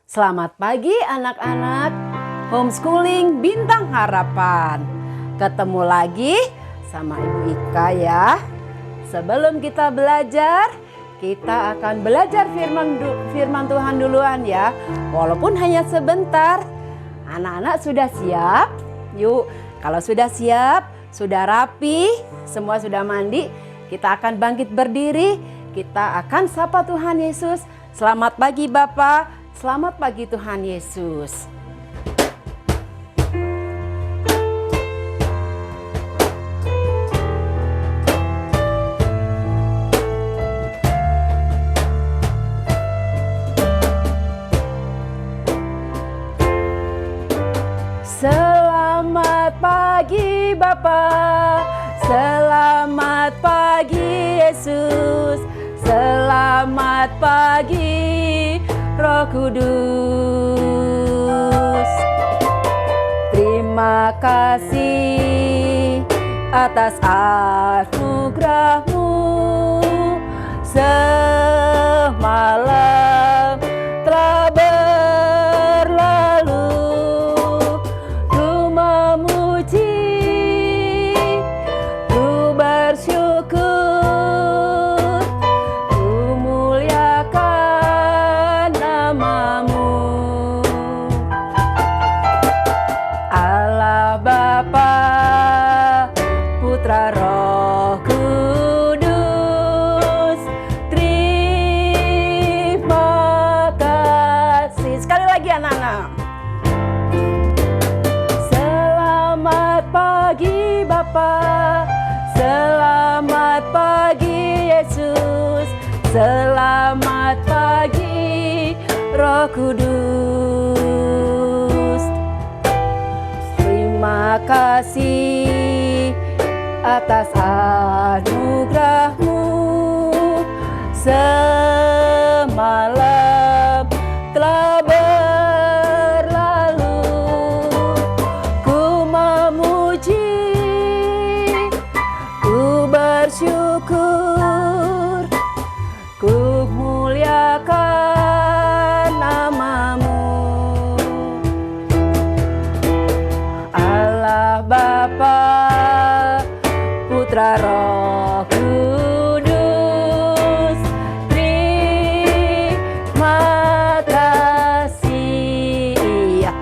Selamat pagi anak-anak homeschooling Bintang Harapan. Ketemu lagi sama Ibu Ika ya. Sebelum kita belajar, kita akan belajar firman Tuhan duluan ya. Walaupun hanya sebentar. Anak-anak sudah siap? Yuk, kalau sudah siap, sudah rapi, semua sudah mandi, kita akan bangkit berdiri. Kita akan sapa Tuhan Yesus. Selamat pagi Bapak. Selamat pagi Tuhan Yesus. Selamat pagi Bapa, selamat pagi Yesus, selamat pagi Roh Kudus. Terima kasih atas anugerah-Mu semalam telah berlalu. Ku memuji, ku bersyukur, ku muliakan nama-Mu. Allah Bapa, Putra Roh Kudus, terima kasih. Sekali lagi anak-anak. Selamat pagi Bapa, selamat pagi Yesus, selamat pagi Roh Kudus. Terima kasih atas anugerah-Mu semalam telah berlalu. Ku memuji, ku bersyukur, ku muliakan nama-Mu. Allah Bapa, Putra Roh Kudus, terima kasih. Iya.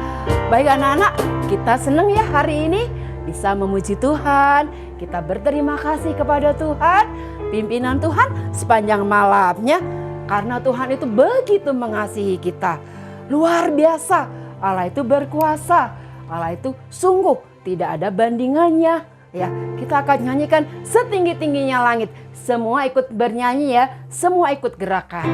Baik anak-anak, kita senang ya hari ini bisa memuji Tuhan. Kita berterima kasih kepada Tuhan, pimpinan Tuhan sepanjang malamnya. Karena Tuhan itu begitu mengasihi kita. Luar biasa, Allah itu berkuasa. Allah itu sungguh tidak ada bandingannya. Ya, kita akan nyanyikan setinggi-tingginya langit. Semua ikut bernyanyi ya, semua ikut gerakan.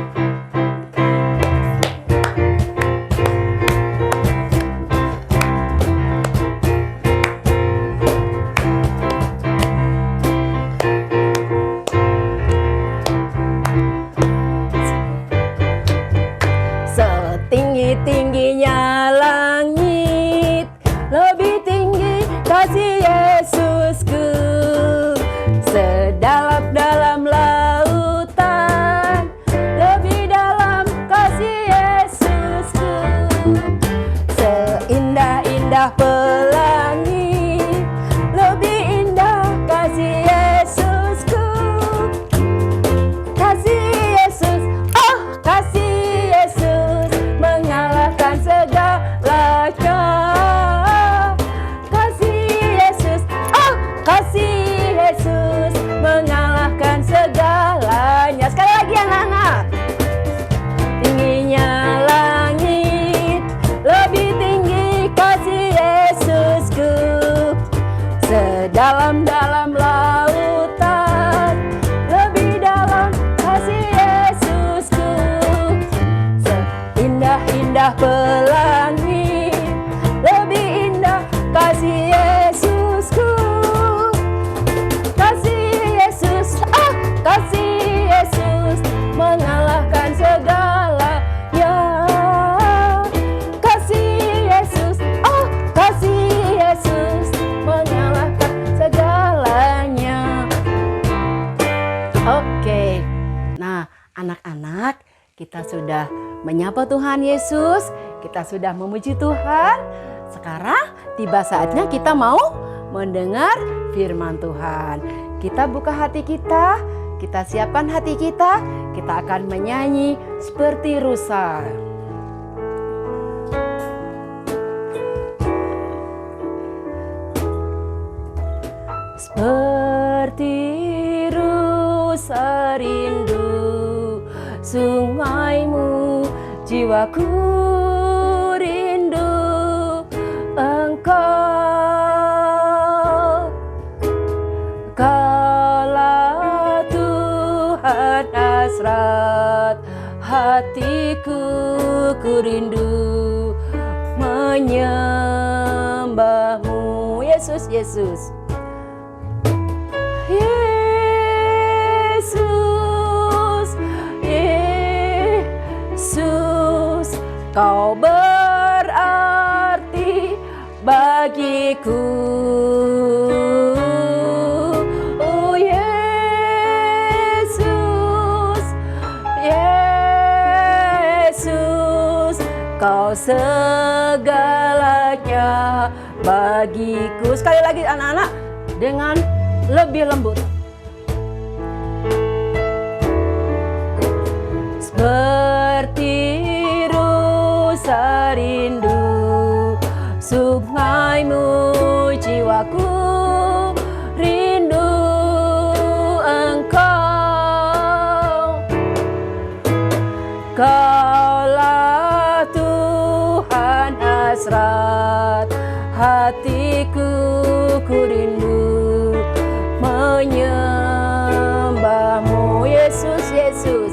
Setinggi-tingginya langit, lebih tinggi kasih Yesusku. Sedalam-dalam lautan, lebih dalam kasih Yesusku. Seindah-indah pelangi, lebih indah kasih Yesusku. Kasih Yesus, oh kasih Yesus, mengalahkan segalanya. Kasih Yesus, oh kasih Yesus, mengalahkan segalanya. Sekali lagi anak-anak. Tingginya langit, lebih tinggi kasih Yesusku. Sedalam-dalam lautan, lebih dalam kasih Yesusku. Seindah-indah pelangi, lebih indah kasih Yesusku. Kasih Yesus, ah kasih Yesus, mengalahkan segalanya. Kasih Yesus, oh kasih Yesus, mengalahkan segalanya. Oke, nah anak-anak kita sudah menyapa Tuhan Yesus. Kita sudah memuji Tuhan. Sekarang tiba saatnya kita mau mendengar firman Tuhan. Kita buka hati kita, kita siapkan hati kita akan menyanyi seperti rusa. Seperti rusa rindu sungaimu, jiwaku rindu Engkau. Kaulah Tuhan hasrat hatiku, ku rindu menyembahmu. Yesus, Yesus. Yesus, Yesus, Kau berarti bagiku. Oh Yesus, Yesus, Kau segalanya bagiku. Sekali lagi anak-anak dengan lebih lembut. Seperti rusa rindu sungaimu, jiwaku rindu Engkau. Kaulah Tuhan hasrat hatiku, ku rindu menyembahmu. Yesus, Yesus.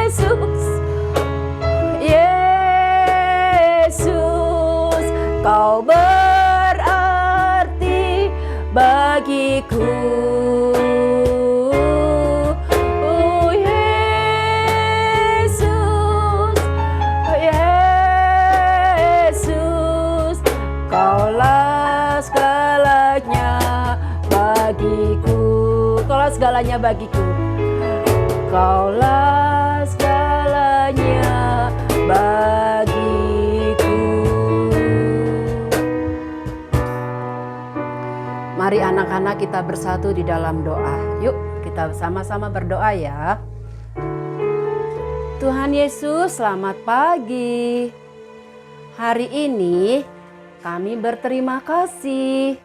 Yesus, Yesus, Kau berarti bagiku. Oh Yesus, Yesus, Kaulah segalanya bagiku. Kaulah segalanya bagiku. Kaulah segalanya bagiku. Mari anak-anak kita bersatu di dalam doa. Yuk kita sama-sama berdoa ya. Tuhan Yesus, selamat pagi. Hari ini kami berterima kasih.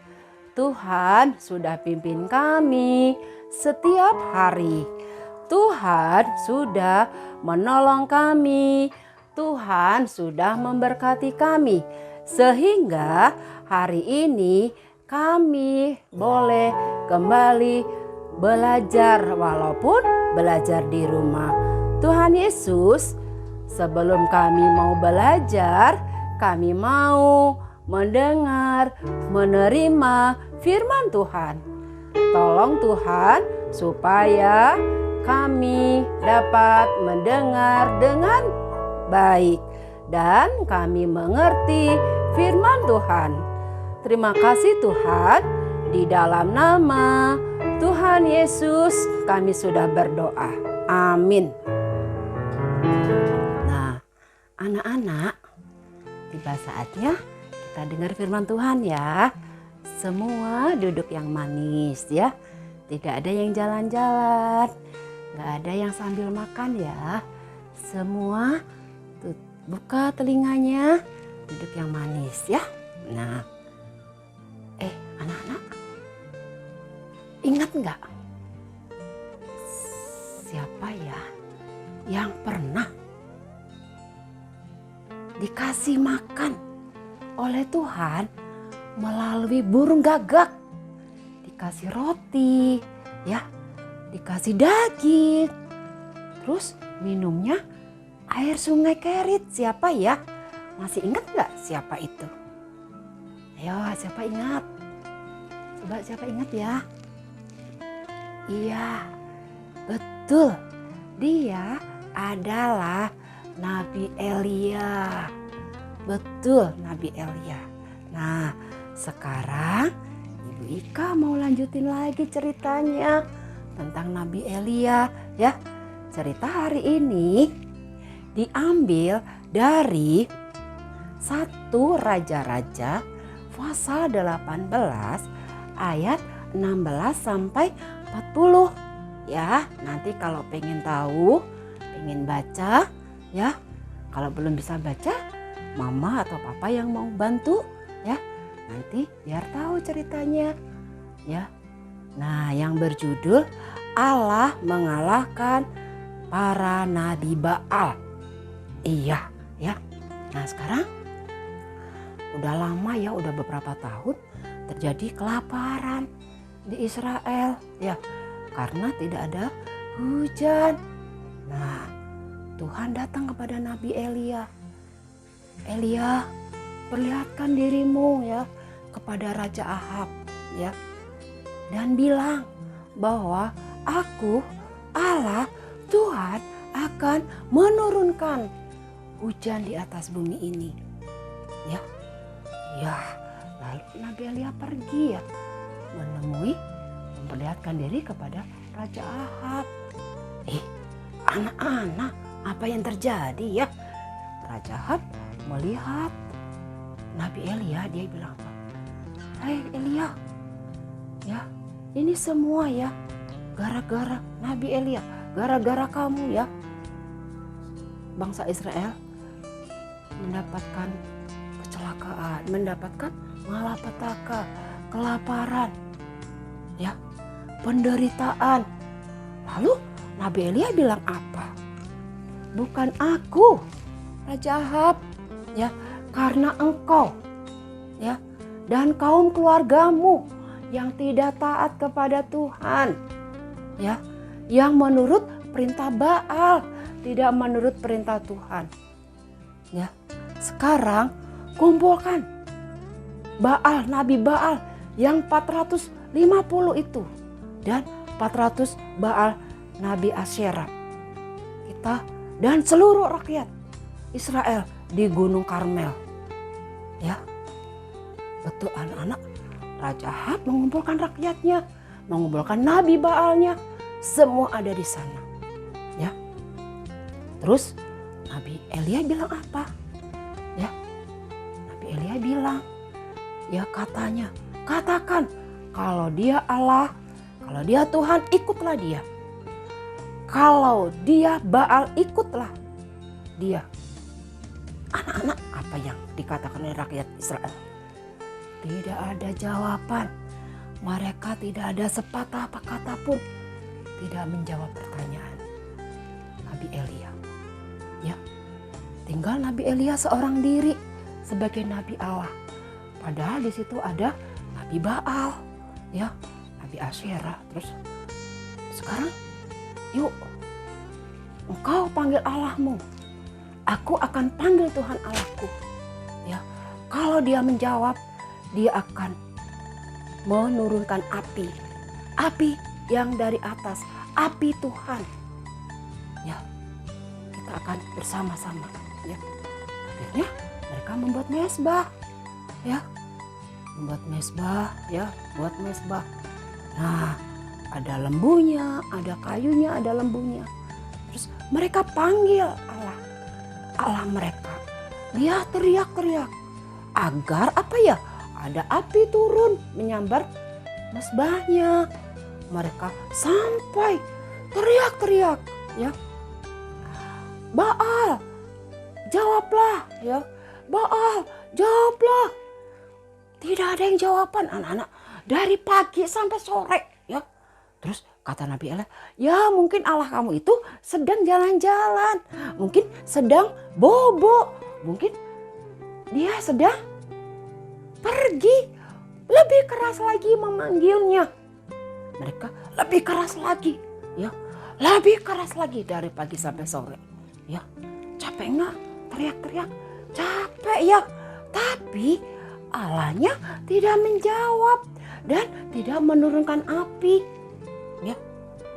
Tuhan sudah pimpin kami setiap hari. Tuhan sudah menolong kami. Tuhan sudah memberkati kami. Sehingga hari ini kami boleh kembali belajar walaupun belajar di rumah. Tuhan Yesus, sebelum kami mau belajar, kami mau mendengar, menerima firman Tuhan. Tolong Tuhan supaya kami dapat mendengar dengan baik dan kami mengerti firman Tuhan. Terima kasih Tuhan, di dalam nama Tuhan Yesus kami sudah berdoa. Amin. Nah, anak-anak, tiba saatnya kita dengar firman Tuhan ya. Semua duduk yang manis ya. Tidak ada yang jalan-jalan. Gak ada yang sambil makan ya. Semua buka telinganya, duduk yang manis ya. Nah, anak-anak, ingat gak? Siapa ya yang pernah dikasih makan oleh Tuhan melalui burung gagak? Dikasih roti ya, dikasih daging, terus minumnya air sungai Kerit. Siapa ya? Masih ingat gak siapa itu? Ayo, siapa ingat? Coba siapa ingat ya? Iya, betul. Dia adalah Nabi Elia. Betul, Nabi Elia. Nah, sekarang Ibu Ika mau lanjutin lagi ceritanya tentang Nabi Elia ya. cerita hari ini diambil dari 1 Raja-Raja pasal 18 ayat 16 sampai 40. Ya, nanti kalau pengen tahu, pengen baca ya. Kalau belum bisa baca, mama atau papa yang mau bantu ya. Nanti biar tahu ceritanya ya. Nah, yang berjudul Allah mengalahkan para nabi Baal. Iya, ya. Nah, sekarang udah lama ya, udah beberapa tahun terjadi kelaparan di Israel ya, karena tidak ada hujan. Nah, Tuhan datang kepada Nabi Elia. Elia, perlihatkan dirimu ya kepada Raja Ahab ya, dan bilang bahwa aku Allah Tuhan akan menurunkan hujan di atas bumi ini ya. Ya, lalu Nabi Elia pergi ya, memperlihatkan diri kepada Raja Ahab. Anak-anak, apa yang terjadi ya? Raja Ahab melihat Nabi Elia, dia bilang apa? Hai Elia, ya ini semua ya gara-gara Nabi Elia, gara-gara kamu ya. Bangsa Israel mendapatkan kecelakaan, mendapatkan malapetaka, kelaparan, ya, penderitaan. Lalu Nabi Elia bilang apa? Bukan aku, Raja Ahab, ya, karena engkau, ya, dan kaum keluargamu yang tidak taat kepada Tuhan, ya, yang menurut perintah Baal, tidak menurut perintah Tuhan, ya. Sekarang kumpulkan Baal, Nabi Baal yang 450 itu dan 400 Baal Nabi Asyera. Kita dan seluruh rakyat Israel di Gunung Karmel. Ya. Betul anak-anak, Raja Ahab mengumpulkan rakyatnya, mengumpulkan Nabi Baalnya, semua ada di sana. Ya. Terus Nabi Elia bilang apa? Ya, Nabi Elia bilang, ya katanya, katakan kalau dia Allah, kalau dia Tuhan, ikutlah dia. Kalau dia Baal, ikutlah dia. Anak-anak, apa yang dikatakan oleh rakyat Israel? Tidak ada jawaban. Mereka tidak ada sepatah kata pun tidak menjawab pertanyaan Nabi Elia. Ya. Tinggal Nabi Elia seorang diri sebagai Nabi Allah. Padahal di situ ada Nabi Baal, ya, Nabi Asyera. Terus sekarang, yuk, engkau panggil Allahmu. Aku akan panggil Tuhan Allahku. Ya, kalau dia menjawab, dia akan menurunkan api, api yang dari atas, api Tuhan. Ya, kita akan bersama-sama. Ya. Akhirnya mereka membuat mezbah, ya, membuat mezbah, ya, buat mezbah. Nah, ada lembunya, ada kayunya, ada lembunya. Terus mereka panggil Allah mereka. Dia teriak-teriak agar apa ya? Ada api turun menyambar mezbahnya. Mereka sampai teriak-teriak, ya, Baal, jawablah, ya. Baal, jawablah. Tidak ada yang jawaban, anak-anak. Dari pagi sampai sore, ya. Terus kata Nabi Elia, ya mungkin Allah kamu itu sedang jalan-jalan. Mungkin sedang bobo. Mungkin dia sedang pergi. Lebih keras lagi memanggilnya. Mereka lebih keras lagi, ya. Lebih keras lagi dari pagi sampai sore, ya. Capek nggak? Teriak-teriak, capek ya. Tapi Allahnya tidak menjawab dan tidak menurunkan api. Ya.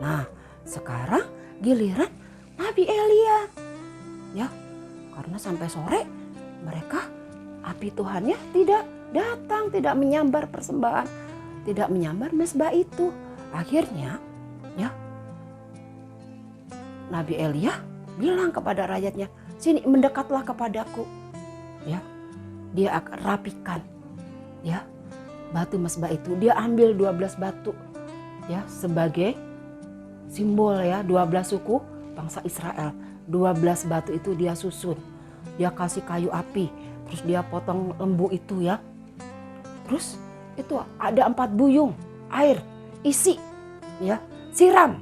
Nah, sekarang giliran Nabi Elia. Ya. Karena sampai sore mereka api Tuhannya tidak datang, tidak menyambar persembahan, tidak menyambar mezbah itu. Akhirnya, ya, Nabi Elia bilang kepada rakyatnya, sini mendekatlah kepadaku. Ya, dia akan rapikan ya batu mesbah itu. Dia ambil 12 batu ya sebagai simbol ya 12 suku bangsa Israel. 12 batu itu dia susun. Dia kasih kayu api, terus dia potong lembu itu ya. Terus itu ada 4 buyung air, isi ya, siram.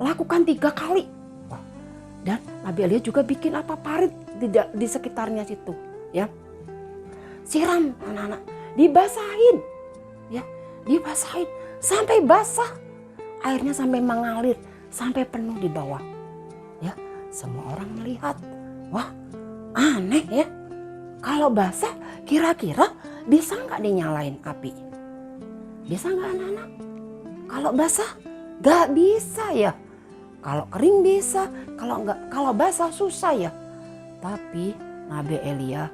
Lakukan 3 kali. Dan Nabi Elia juga bikin parit di sekitarnya situ ya. Siram anak-anak, dibasahin ya, dibasahin sampai basah. Airnya sampai mengalir, sampai penuh di bawah. Ya, semua orang melihat. Wah, aneh ya. Kalau basah kira-kira bisa nggak dinyalain api? Bisa nggak anak-anak? Kalau basah nggak bisa ya. Kalau kering bisa, kalau basah susah ya. Tapi Nabi Elia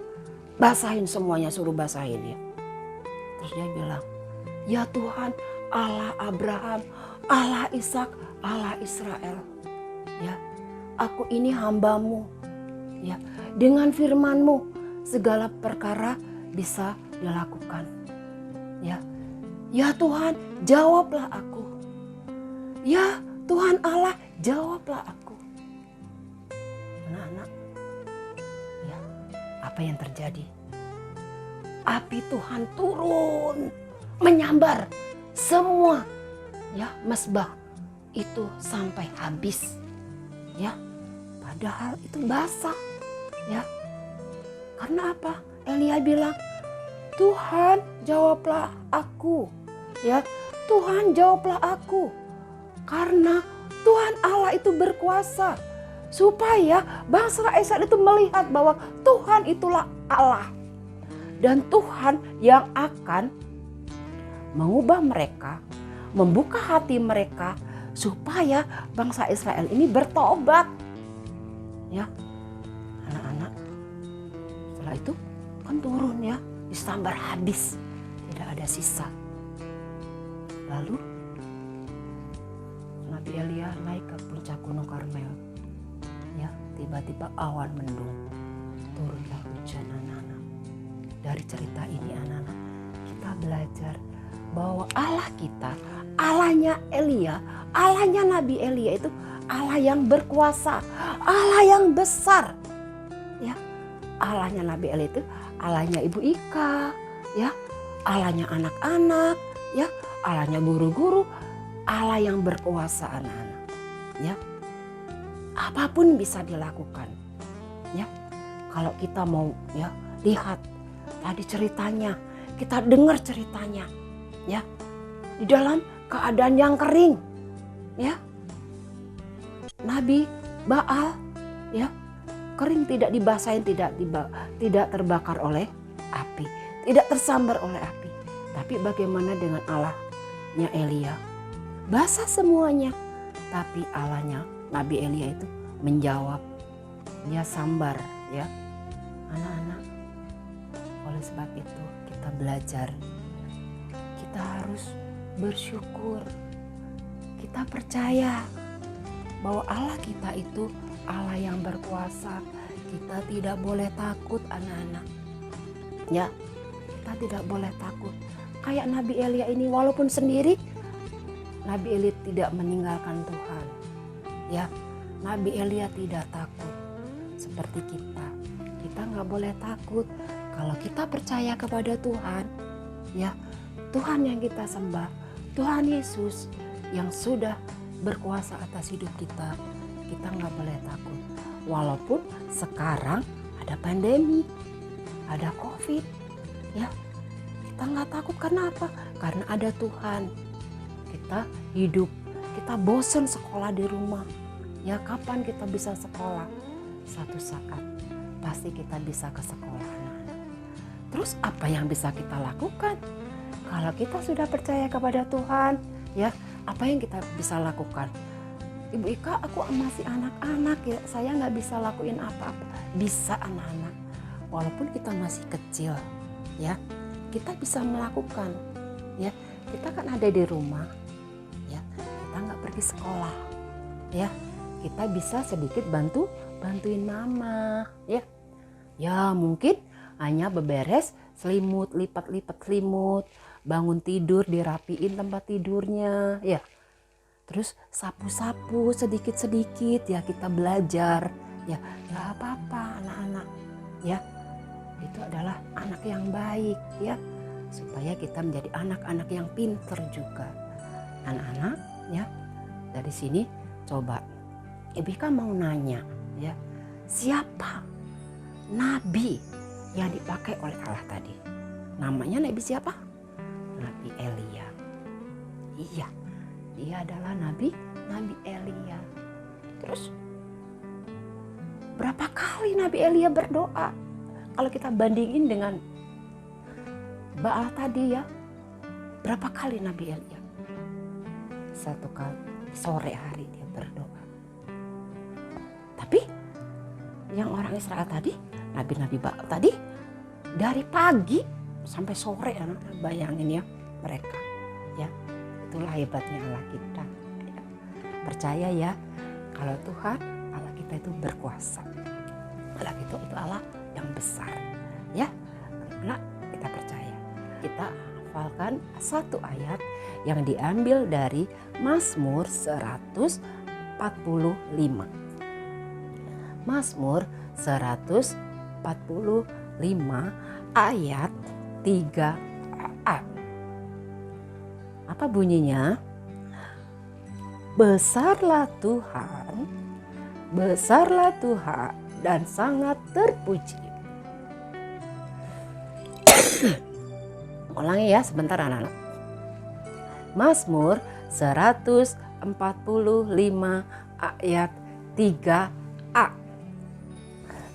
basahin semuanya, suruh basahin ya. Terus dia bilang, ya Tuhan Allah Abraham, Allah Ishak, Allah Israel. Ya, aku ini hambamu. Ya, dengan firman-Mu segala perkara bisa dilakukan. Ya, ya Tuhan jawablah aku. Ya Tuhan Allah jawablah aku. Anak-anak, ya, apa yang terjadi? Api Tuhan turun, menyambar semua ya mesbah itu sampai habis. Ya, padahal itu basah. Ya. Karena apa? Elia bilang, "Tuhan, jawablah aku." Ya, Tuhan jawablah aku. Karena Tuhan Allah itu berkuasa supaya bangsa Israel itu melihat bahwa Tuhan itulah Allah. Dan Tuhan yang akan mengubah mereka, membuka hati mereka supaya bangsa Israel ini bertobat. Ya, anak-anak. Setelah itu kan turun ya, disambar habis, tidak ada sisa. Lalu Nabi Elia naik ke puncak Gunung Karmel. Ya, tiba-tiba awan mendung, turunlah hujan anak-anak. Dari cerita ini anak-anak, kita belajar bahwa Allah kita, Allahnya Elia, Allahnya Nabi Elia itu Allah yang berkuasa, Allah yang besar. Ya, Allahnya Nabi Elia itu Allahnya Ibu Ika, ya, Allahnya anak-anak, ya, Allahnya guru-guru, Allah yang berkuasa anak-anak. Ya, apapun bisa dilakukan. Ya, kalau kita mau ya lihat tadi ceritanya, kita dengar ceritanya, ya, di dalam keadaan yang kering, ya, Nabi Baal, ya, kering, tidak dibasahin, tidak terbakar oleh api, tidak tersambar oleh api. Tapi bagaimana dengan Allahnya Elia? Basah semuanya, tapi Allahnya Nabi Elia itu menjawab, dia sambar, ya, anak-anak. Oleh sebab itu kita belajar, kita harus bersyukur, kita percaya bahwa Allah kita itu Allah yang berkuasa. Kita tidak boleh takut anak-anak, ya, kita tidak boleh takut. Kayak Nabi Elia ini, walaupun sendiri, Nabi Elia tidak meninggalkan Tuhan. Ya, Nabi Elia tidak takut seperti kita. Kita nggak boleh takut. Kalau kita percaya kepada Tuhan, ya, Tuhan yang kita sembah, Tuhan Yesus yang sudah berkuasa atas hidup kita, kita nggak boleh takut. Walaupun sekarang ada pandemi, ada COVID, ya, kita nggak takut. Karena apa? Karena ada Tuhan. Kita hidup, kita bosan sekolah di rumah, ya, kapan kita bisa sekolah? Satu saat pasti kita bisa ke sekolah. Terus apa yang bisa kita lakukan? Kalau kita sudah percaya kepada Tuhan, ya, apa yang kita bisa lakukan? Ibu Ika, aku masih anak-anak ya, saya nggak bisa lakuin apa-apa. Bisa anak-anak, walaupun kita masih kecil, ya, kita bisa melakukan. Ya, kita kan ada di rumah, ya, kita nggak pergi sekolah, ya, kita bisa sedikit bantuin mama ya. Ya mungkin hanya beberes selimut, lipat-lipat selimut, bangun tidur dirapiin tempat tidurnya ya. Terus sapu-sapu sedikit-sedikit ya, kita belajar ya. Gak apa-apa anak-anak ya. Itu adalah anak yang baik ya. Supaya kita menjadi anak-anak yang pinter juga. Anak-anak ya. Dari sini coba Ibu Ika mau nanya ya. Siapa nabi yang dipakai oleh Allah tadi? Namanya nabi siapa? Nabi Elia. Iya, dia adalah nabi Elia. Terus berapa kali Nabi Elia berdoa? Kalau kita bandingin dengan Baal tadi ya, berapa kali Nabi Elia? 1 kali, sore hari dia berdoa. Tapi yang orang Israel tadi, nabi-nabi Baal tadi, dari pagi sampai sore, anak-anak bayangin ya mereka. Ya, itulah hebatnya Allah kita. Ya. Percaya ya, kalau Tuhan, Allah kita itu berkuasa. Allah itu Allah yang besar. Ya, anak kita percaya. Kita hafalkan satu ayat yang diambil dari Mazmur 145. Mazmur 145 ayat 3a. Apa bunyinya? Besarlah Tuhan dan sangat terpuji. Ulangi ya sebentar anak-anak. Mazmur 145 ayat 3a.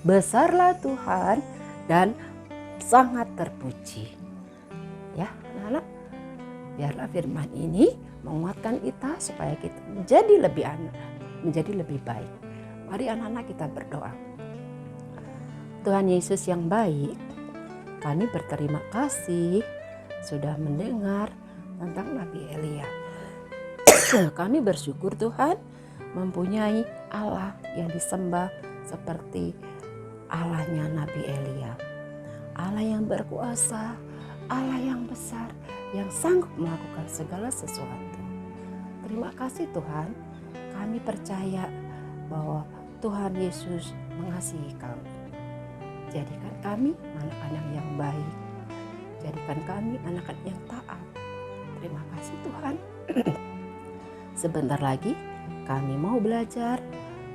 Besarlah Tuhan dan sangat terpuji. Ya anak-anak, biarlah firman ini menguatkan kita supaya kita menjadi lebih baik. Mari anak-anak kita berdoa. Tuhan Yesus yang baik, kami berterima kasih sudah mendengar tentang Nabi Elia. Kami bersyukur Tuhan mempunyai Allah yang disembah seperti Allahnya Nabi Elia. Allah yang berkuasa, Allah yang besar, yang sanggup melakukan segala sesuatu. Terima kasih Tuhan, kami percaya bahwa Tuhan Yesus mengasihi kami. Jadikan kami anak-anak yang baik. Jadikan kami anak-anak yang taat. Terima kasih Tuhan. Sebentar lagi kami mau belajar.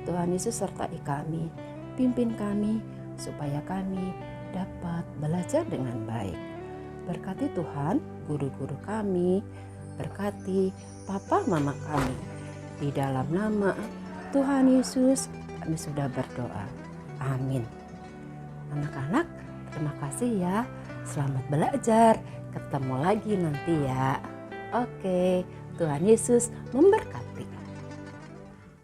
Tuhan Yesus sertai kami. Pimpin kami supaya kami dapat belajar dengan baik. Berkati Tuhan guru-guru kami. Berkati papa mama kami. Di dalam nama Tuhan Yesus kami sudah berdoa. Amin. Anak-anak, terima kasih ya. Selamat belajar. Ketemu lagi nanti ya. Oke, Tuhan Yesus memberkati.